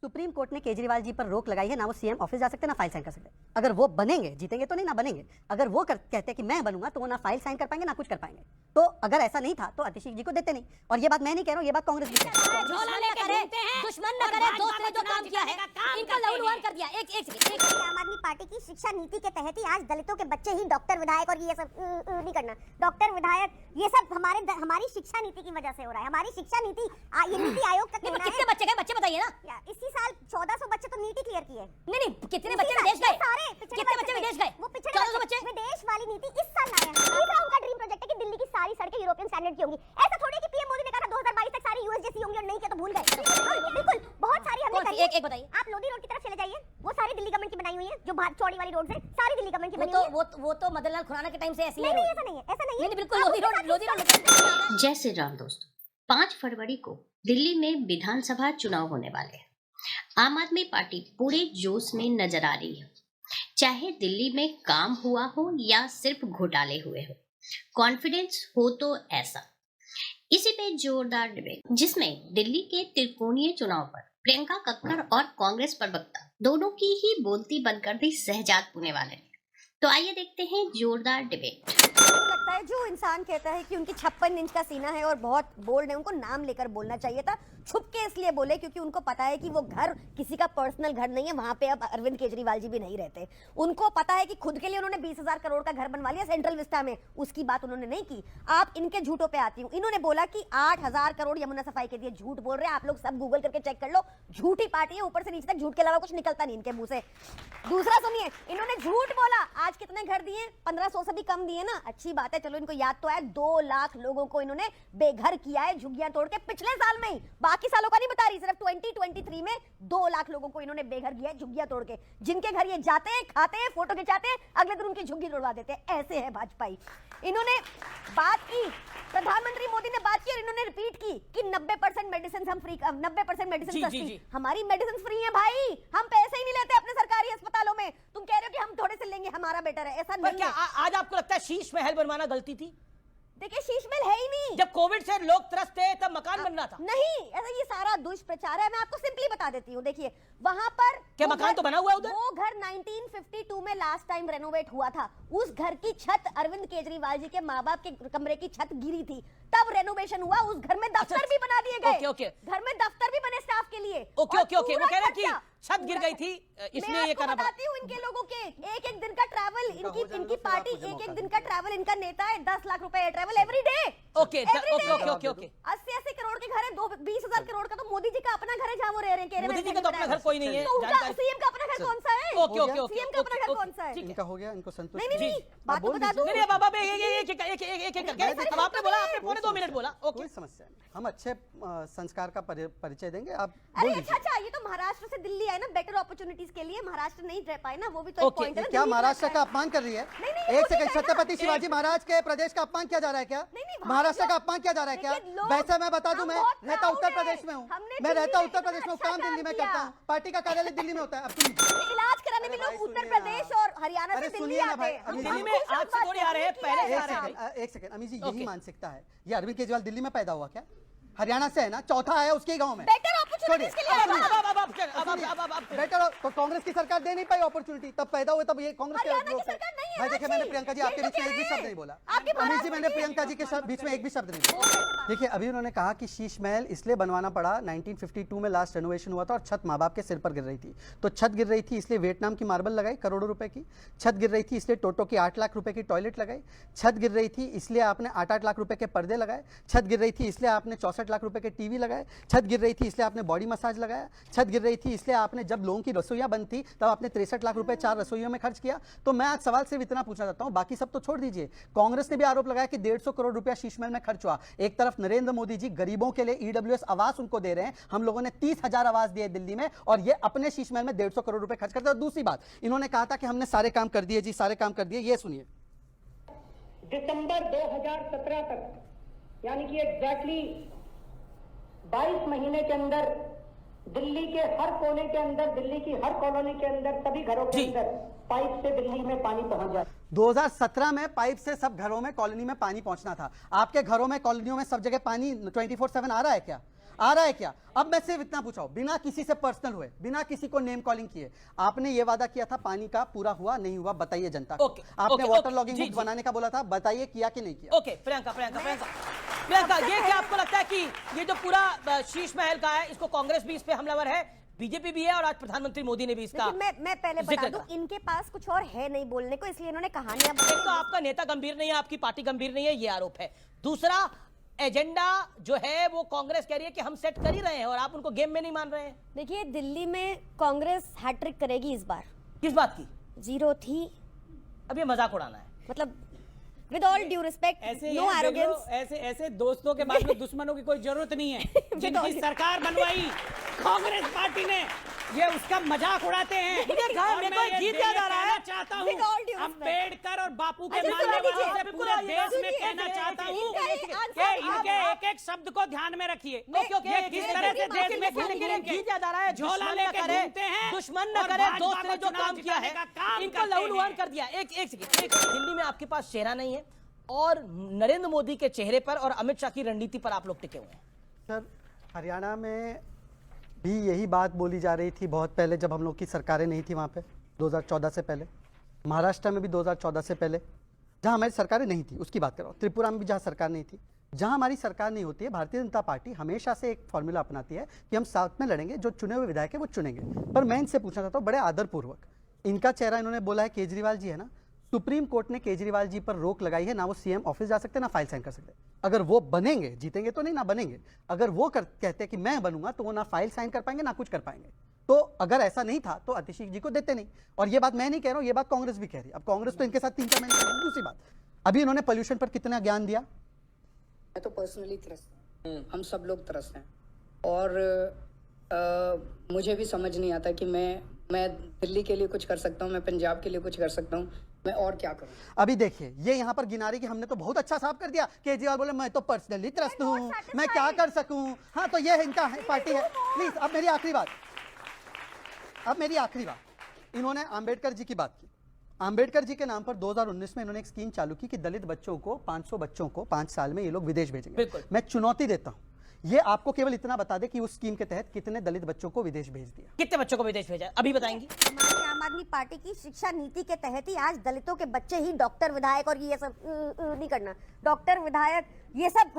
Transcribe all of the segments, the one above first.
Supreme court ने केजरीवाल जी पर रोक लगाई है, ना वो सीएम ऑफिस जा सकते ना फाइल साइन कर सकते। अगर वो बनेंगे, जीतेंगे तो नहीं, ना बनेंगे, अगर वो कहते हैं कि मैं बनूंगा तो वो ना फाइल साइन कर पाएंगे ना कुछ कर पाएंगे। तो अगर ऐसा नहीं था तो आतिशी जी को देते नहीं। और ये बात मैं नहीं कह रहा हूँ, ये बात कांग्रेस भी कह रही है। दुश्मन न करे, दोस्त ने जो काम किया है इनका लहूलुहान कर दिया। एक आम आदमी पार्टी की शिक्षा नीति के तहत ही आज दलितों के बच्चे ही डॉक्टर विधायक और ये सब नहीं करना, डॉक्टर विधायक ये सब हमारी शिक्षा नीति की वजह से हो रहा है। हमारी शिक्षा नीति ये नीति आयोग का कहना है। कितने बच्चे गए, बच्चे बताइए ना। इसी साल 1400 बच्चे तो नीट ही क्लियर किए। नहीं, कितने बच्चे विदेश गए? सारे कितने बच्चे विदेश गए? वो पिछड़े 1400 बच्चे। विदेश वाली नीति इस साल लाए हैं। तीसरा उनका ड्रीम प्रोजेक्ट है कि दिल्ली की सारी सड़कें यूरोपियन स्टैंडर्ड की होंगी। ऐसा थोड़ी है कि पीएम मोदी ने कहा 2022 तक सारी यूएस जैसी होंगी और नहीं किया तो भूल गए। बिल्कुल, बहुत सारी हमने करी। एक बताइए। आप लोधी रोड की तरफ चले जाइए, वो सारी दिल्ली गवर्नमेंट की बनाई हुई है, जो चौड़ी वाली रोड है सारी दिल्ली गवर्नमेंट की बनी हुई है। वो तो मदनलाल खुराना के टाइम से ऐसी है। नहीं, ऐसा नहीं है, ऐसा नहीं है। नहीं, बिल्कुल लोधी रोड। जय श्री राम दोस्तों, 5 फरवरी को दिल्ली में विधानसभा चुनाव होने वाले हैं। आम आदमी पार्टी पूरे जोश में नजर आ रही है, चाहे दिल्ली में काम हुआ हो या सिर्फ घोटाले हुए हो। कॉन्फिडेंस हो तो ऐसा। इसी पे जोरदार डिबेट, जिसमें दिल्ली के त्रिकोणीय चुनाव पर प्रियंका कक्कड़ और कांग्रेस प्रवक्ता दोनों की ही बोलती बनकर भी सहजाद होने वाले हैं। तो आइए देखते हैं जोरदार डिबेट। लगता है जो इंसान कहता है कि उनकी 56 इंच का सीना है और बहुत बोल्ड है, उनको नाम लेकर बोलना चाहिए था। छुप के इसलिए बोले क्योंकि उनको पता है कि वो घर किसी का पर्सनल घर नहीं है, वहां पे अब अरविंद केजरीवाल जी भी नहीं रहते। उनको पता है कि खुद के लिए उन्होंने 20,000 करोड़ का घर बनवा लिया सेंट्रल विस्टा में, उसकी बात उन्होंने नहीं की। आप इनके झूठों पे आती हूँ। इन्होंने बोला कि 8,000 करोड़ यमुना सफाई के दिए, झूठ बोल रहे हैं। आप लोग सब गूगल करके चेक कर लो, झूठी पार्टी है, ऊपर से नीचे तक झूठ के अलावा कुछ निकलता नहीं इनके मुंह से। दूसरा सुनिए, इन्होंने झूठ बोला आज कितने घर दिए, 1500 से भी कम दिए ना, अच्छी बात है, चलो इनको याद तो है। 2 लाख लोगों को इन्होंने बेघर किया है झुग्गियां तोड़ के, पिछले साल में ही, बाकी सालों का नहीं बता रही, सिर्फ 2023 में 2 लाख लोगों को इन्होंने बेघर किया है झुग्गियां तोड़ के, जिनके घर ये जाते हैं, खाते हैं, फोटो खिंचाते हैं, अगले दिन उनकी झुग्गी तोड़वा देते हैं। ऐसे है भाजपाई। इन्होंने बात की, प्रधानमंत्री मोदी ने बात की और इन्होंने रिपीट की कि 90% मेडिसिन हम फ्री, 90% मेडिसिन सस्ती। हमारी मेडिसिन फ्री है भाई, हम पैसे ही नहीं लेते अपने सरकारी अस्पतालों में। तुम कह रहे हो कि हम थोड़े से लेंगे, हमारा बेटर है, ऐसा नहीं है। आज आपको लगता है शीश महल बनवाना गलती थी? देखिए, शीश महल है ही नहीं। जब कोविड से लोग त्रस्त थे तब मकान बनना था। नहीं, ऐसा ये सारा दुष्प्रचार है। मैं आपको सिंपली बता देती हूँ। देखिए, वहां पर क्या मकान तो बना हुआ है उधर? वो घर 1952 में लास्ट टाइम रेनोवेट हुआ था। उस घर की छत अरविंद केजरीवाल जी के माँ बाप के कमरे की छत गिरी थी, तब रेनोवेशन हुआ। उस घर में दफ्तर भी बना दिए गए। घर में दफ्तर भी बने स्टाफ के लिए। ओके, वो कह रहे कि छत गिर गई थी इसलिए ये करना पड़ा। बताती हूँ इनके लोगों के एक दिन का ट्रैवल, इनकी पार्टी एक दिन का ट्रैवल, इनका नेता है 10 लाख रुपए travel every day. Okay 80 crore के घर है, 20,000 करोड़ का तो मोदी जी का अपना घर है जहाँ वो रह रहे हैं। मोदी जी का तो अपना घर कोई नहीं है। सीएम का अपना घर कौन सा है? ओके सीएम का अपना घर कौन सा है? इनका हो गया, इनको संतुष्ट। नहीं, बात तो बता दूं। नहीं बाबा, एक अब आपने बोला, आपने पौने 2 मिनट बोला। कोई समस्या नहीं, हम अच्छे संस्कार का परिचय देंगे। आप अरे अच्छा, ये तो महाराष्ट्र से दिल्ली आए ना बेटर अपॉर्चुनिटीज के लिए, महाराष्ट्र नहीं रह पाए ना, वो भी तो एक पॉइंट है ना। क्या महाराष्ट्र का अपमान कर रही है? एक सेकंड, छत्रपति शिवाजी महाराज के प्रदेश का अपमान किया जा रहा है क्या? महाराष्ट्र का अपमान किया जा रहा है क्या? वैसे मैं बता दूं, मैं रहता उत्तर प्रदेश में हूँ, मैं रहता उत्तर प्रदेश में, काम दिल्ली में करता हूँ, पार्टी का कार्यालय दिल्ली में होता है। अब इलाज कराने भी लोग उत्तर प्रदेश और हरियाणा से दिल्ली आते हैं। दिल्ली में आज से थोड़ी आ रहे हैं, पहले से आ रहे हैं। एक सेकंड अमी जी, यही मानसिकता है। ये अरविंद केजरीवाल दिल्ली में पैदा हुआ क्या? हरियाणा से है ना, चौथा आया उसके गांव में। बेटर अपॉर्चुनिटीज के लिए बेटर तो कांग्रेस की सरकार दे नहीं पाई अपॉर्चुनिटी, तब पैदा हुए, तब ये कांग्रेस के लोग। भाई देखिए, मैंने प्रियंका जी आपके बीच में एक भी शब्द नहीं बोला। अमित जी, मैंने प्रियंका जी के बीच में एक भी शब्द नहीं बोला। देखिए, अभी उन्होंने कहा कि शीश महल इसलिए बनवाना पड़ा, 1952 में लास्ट रेनोवेशन हुआ था और छत माँ बाप के सिर पर गिर रही थी। तो छत गिर रही थी इसलिए वियतनाम की मार्बल लगाई करोड़ों रुपए की, छत गिर रही थी इसलिए टोटो की 8 लाख रुपए की टॉयलेट लगाई, छत गिर रही थी इसलिए आपने 8-8 लाख रुपए के पर्दे लगाए, छत गिर रही थी इसलिए आपने 64 लाख रुपए के टीवी लगाए, छत गिर रही थी इसलिए आपने बॉडी मसाज लगाया, छत गिर रही थी इसलिए आपने, जब लोगों की रसोइयां बंद थी तब आपने 63 लाख रुपए 4 रसोइयों में खर्च किया। तो मैं आज सवाल सिर्फ इतना पूछना चाहता हूं, बाकी सब तो छोड़ दीजिए। कांग्रेस ने भी आरोप लगाया कि 150 करोड़ रुपया शीश महल में खर्च हुआ। एक तरफ नरेंद्र मोदी जी गरीबों के लिए ईडब्ल्यूएस आवास उनको दे रहे हैं, हम लोगों ने 30,000 आवास दिए दिल्ली में, और ये अपने शीश महल में 150 करोड़ रुपए खर्च करते हैं। दूसरी बात, इन्होंने कहा था कि हमने सारे काम कर दिए जी, सारे काम कर दिए। ये सुनिए, दिसंबर 2017 तक, यानी कि एग्जैक्टली 22 महीने के अंदर दिल्ली के हर कोने के अंदर, दिल्ली की हर कॉलोनी के अंदर, सभी घरों के अंदर पाइप से दिल्ली में पानी पहुंच जाए। 2017 में पाइप से सब घरों में, कॉलोनी में पानी पहुंचना था। आपके घरों में, कॉलोनियों में सब जगह पानी 24/7 आ रहा है क्या? आ रहा है क्या? अब मैं सिर्फ इतना पूछा हूं, बिना किसी से पर्सनल हुए, बिना किसी को नेम कॉलिंग किए, आपने ये वादा किया था पानी का, पूरा हुआ नहीं हुआ? बताइए जनता को। आपने वाटर लॉगिंग बुक बनाने का बोला था, बताइए किया कि नहीं किया? ओके प्रियंका, ये क्या आपको लगता है कि ये जो पूरा शीश महल का है, इसको कांग्रेस भी इस पे हमलावर है, बीजेपी भी है, और आज प्रधानमंत्री मोदी ने भी इसका मैं पहले बता दूं, इनके पास कुछ और है नहीं बोलने को, इसलिए इन्होंने कहानियां एक तो आपका नेता गंभीर नहीं है, आपकी पार्टी गंभीर नहीं है, ये आरोप है। दूसरा, एजेंडा जो है वो कांग्रेस कह रही है कि हम सेट कर ही रहे हैं और आप उनको गेम में नहीं मान रहे हैं। देखिए, दिल्ली में कांग्रेस हैट्रिक करेगी इस बार। किस बात की? 0 थी। अब ये मजाक उड़ाना है, मतलब with all due respect, no arrogance. ऐसे दोस्तों के बाद में दुश्मनों की कोई जरूरत नहीं है। जिनकी सरकार बनवाई कांग्रेस पार्टी ने, ये उसका मजाक उड़ाते हैं। जीत याद आ रहा है। चाहता हूँ अम्बेडकर और बापू के मानने वालों से पूरे देश में कहना चाहता हूँ कि इनके एक एक शब्द को ध्यान में रखिए। ये किस तरह से देश में जीत याद आ रहा है, झोला लेके घूमते हैं, दुश्मन न करे, दोस्त ने जो काम किया है इनको लहूलुहान कर दिया। एक सेकंड, दिल्ली में आपके पास चेहरा नहीं है और नरेंद्र मोदी के चेहरे पर और अमित शाह की रणनीति पर आप लोग टिके हुए हैं। सर, हरियाणा में भी यही बात बोली जा रही थी बहुत पहले, जब हम लोग की सरकारें नहीं थी वहाँ पे, 2014 से पहले। महाराष्ट्र में भी 2014 से पहले, जहाँ हमारी सरकारें नहीं थी, उसकी बात कर रहा हूँ। त्रिपुरा में भी जहाँ सरकार नहीं थी, जहाँ हमारी सरकार नहीं होती है, भारतीय जनता पार्टी हमेशा से एक फॉर्मूला अपनाती है कि हम साथ में लड़ेंगे, जो चुने हुए विधायक है वो चुनेंगे। पर मैं इनसे पूछना चाहता हूँ बड़े आदरपूर्वक, इनका चेहरा इन्होंने बोला है केजरीवाल जी है ना, सुप्रीम कोर्ट ने केजरीवाल जी पर रोक लगाई है, ना वो सीएम ऑफिस जा सकते ना फाइल साइन कर सकते। अगर वो बनेंगे, जीतेंगे तो नहीं, ना बनेंगे, अगर वो कहते हैं कि मैं बनूंगा, तो वो ना फाइल साइन कर पाएंगे ना कुछ कर पाएंगे। तो अगर ऐसा नहीं था तो आतिशी जी को देते नहीं। और ये बात मैं नहीं कह रहा हूँ, ये बात कांग्रेस भी कह रही है। अब कांग्रेस तो इनके साथ 3-4 महीने। दूसरी बात, अभी इन्होंने पोल्यूशन पर कितना ज्ञान दिया? मैं तो पर्सनली त्रस्त हूँ, हम सब लोग त्रस्त हैं, और मुझे भी समझ नहीं आता कि मैं दिल्ली के लिए कुछ कर सकता हूँ, मैं पंजाब के लिए कुछ कर सकता हूँ, मैं और क्या करूँ? अभी देखिए, ये यहाँ पर गिना रही कि हमने तो बहुत अच्छा साफ कर दिया। केजरीवाल बोले मैं तो पर्सनली त्रस्त हूँ, मैं क्या कर सकूँ। हाँ, तो ये इनका पार्टी है। प्लीज, अब मेरी आखिरी बात, इन्होंने आम्बेडकर जी की बात की। आम्बेडकर जी के नाम पर 2019 में इन्होंने एक स्कीम चालू की कि दलित बच्चों को, 500 बच्चों को 5 साल में ये लोग विदेश भेजेंगे। मैं चुनौती देता हूँ, ये आपको केवल इतना बता दे कि उस स्कीम के तहत कितने दलित बच्चों को विदेश भेज दिया। कितने बच्चों को विदेश भेजा अभी बताएंगी? हमारी आम आदमी पार्टी की शिक्षा नीति के तहत ही आज दलितों के बच्चे ही डॉक्टर, विधायक, और ये सब नहीं करना, डॉक्टर, विधायक, ये सब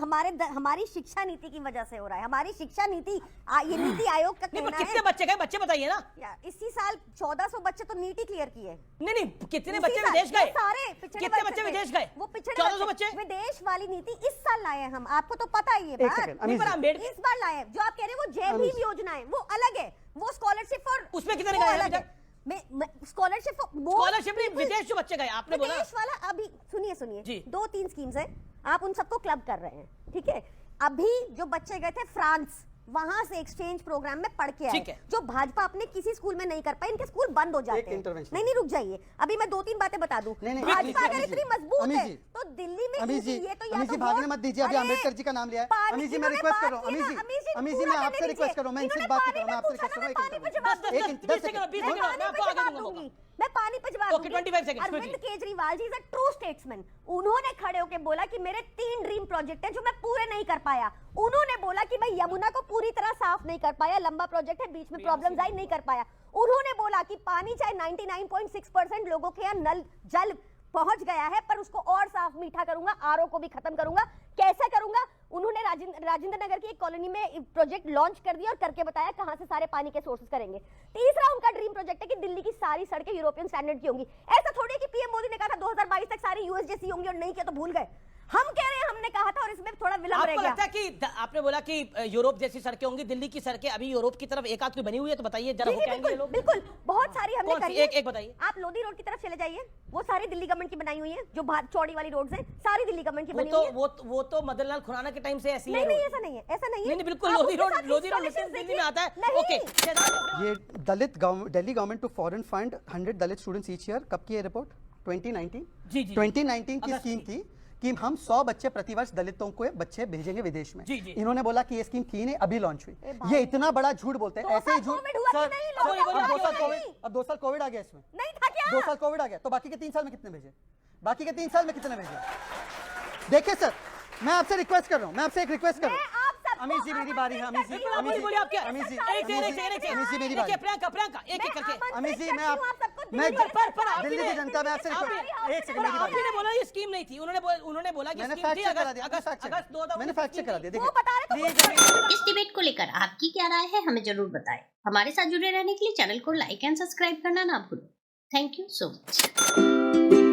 हमारी शिक्षा नीति की वजह से हो रहा है। हमारी शिक्षा नीति, ये नीति आयोग का कहना है। कितने बच्चे गए, बच्चे बताइए ना। इसी साल 1400 बच्चे तो नीट ही क्लियर किए। नहीं, कितने बच्चे विदेश गए? सारे कितने बच्चे विदेश गए? वो पिछड़े 1400 बच्चे। विदेश वाली नीति इस साल लाए हैं हम, आपको तो पता ही है बात। इस बार लाए, जो आप कह रहे हैं वो जय भीम योजना है, वो अलग है। वो स्कॉलरशिप फॉर, उसमें कितने गए? स्कॉलरशिप नहीं, विदेश जो बच्चे गए आपने बोला। विदेश वाला अभी सुनिए 2-3 स्कीम्स है, आप उन सबको क्लब कर रहे हैं, ठीक है। अभी जो बच्चे गए थे फ्रांस, वहां से एक्सचेंज प्रोग्राम में पढ़ के आए, जो भाजपा अपने किसी स्कूल में नहीं कर पाई, इनके स्कूल बंद हो जाते हैं। नहीं, रुक जाइए, अभी मैं 2-3 बातें बता दूं। भाजपा अगर इतनी मजबूत है तो दिल्ली में अमीश जी भागने मत दीजिए, अभी अम्बेडकर जी का नाम लिया है। अमीश जी मैं रिक्वेस्ट कर रहा हूँ, अमीश जी मैं आपसे रिक्वेस्ट कर रहा हूँ, मैं इनसे बात कर रहा हूँ, मैं आपसे रिक्वेस्ट कर रहा हूँ। मैं पानी पे जवाब दूंगी। Arvind Kejriwal ji is a true statesman. उन्होंने खड़े होकर बोला कि मेरे 3 ड्रीम प्रोजेक्ट हैं जो मैं पूरे नहीं कर पाया। उन्होंने बोला कि मैं यमुना को पूरी तरह साफ नहीं कर पाया, लंबा प्रोजेक्ट है, बीच में प्रॉब्लम्स आई, नहीं कर पाया। उन्होंने बोला कि पानी चाहे 99.6% लोगों के यहाँ नल जल पहुंच गया है, पर उसको और साफ मीठा करूंगा, आरओ को भी खत्म करूंगा। कैसे करूंगा? उन्होंने राजेंद्र नगर की एक कॉलोनी में प्रोजेक्ट लॉन्च कर दिया और करके बताया कहां से सारे पानी के सोर्सेस करेंगे। तीसरा उनका ड्रीम प्रोजेक्ट है कि दिल्ली की सारी सड़कें यूरोपियन स्टैंडर्ड की होंगी। ऐसा थोड़ी है कि पीएम मोदी ने कहा था 2022 तक सारी यूएस जैसी होंगी और नहीं किया तो भूल गए। हम कह रहे हैं हमने कहा था और इसमें थोड़ा विलंब रह गया। लगता है कि आपने बोला कि यूरोप जैसी सड़कें होंगी, दिल्ली की सड़कें अभी यूरोप की तरफ एक आध कोई बनी हुई है, तो बताइए जरा हो क्या लोग। बिल्कुल, बहुत सारी हमने करी है। एक बताइए। आप लोधी रोड की तरफ चले जाइए, वो सारी दिल्ली गवर्नमेंट की बनाई हुई है, जो चौड़ी वाली रोड है, सारी दिल्ली गवर्नमेंट की बनी हुई है। वो तो मदन लाल खुराना के टाइम से ऐसी है। नहीं, ऐसा नहीं है, ऐसा नहीं है। नहीं, बिल्कुल लोधी रोड दिल्ली में आता है। ओके, ये Delhi government to foreign fund 100 Dalit students each year, कब की है रिपोर्ट? 2019। 2019 की स्कीम थी कि हम 100 बच्चे प्रतिवर्ष दलितों को बच्चे भेजेंगे विदेश में। इन्होंने बोला कि ये स्कीम थी नहीं, अभी लॉन्च हुई। ये इतना बड़ा झूठ बोलते हैं, ऐसे ही झूठ। अब 2 साल कोविड आ गया, इसमें नहीं था क्या? 2 साल कोविड आ गया, तो बाकी के 3 साल में कितने भेजे? बाकी के 3 साल में कितने भेजे? देखिए सर, मैं आपसे रिक्वेस्ट कर रहा हूँ, मैं आपसे एक रिक्वेस्ट कर रहा हूँ। अमीश जी मेरी बारी है। अमीश जी बोलिए आप क्या? अमीश जी एक मेरी बारी। देखिए प्रियंका एक करके अमीश जी मैं दिल्ली की जनता में आपसे एक सेकंड मेरी बारी। आपने बोला ये स्कीम नहीं थी, उन्होंने बोला कि मैंने स्कीम फैक्ट थी चेक करा दिया। अगस्त 2019 मैंने फैक्ट चेक करा दिया। वो बता रहे देखिए प्लीज इस डिबेट को लेकर आपकी क्या राय है हमें जरूर बताएं। हमारे साथ जुड़े रहने के लिए चैनल को लाइक एंड सब्सक्राइब करना ना भूलें। Thank you so much.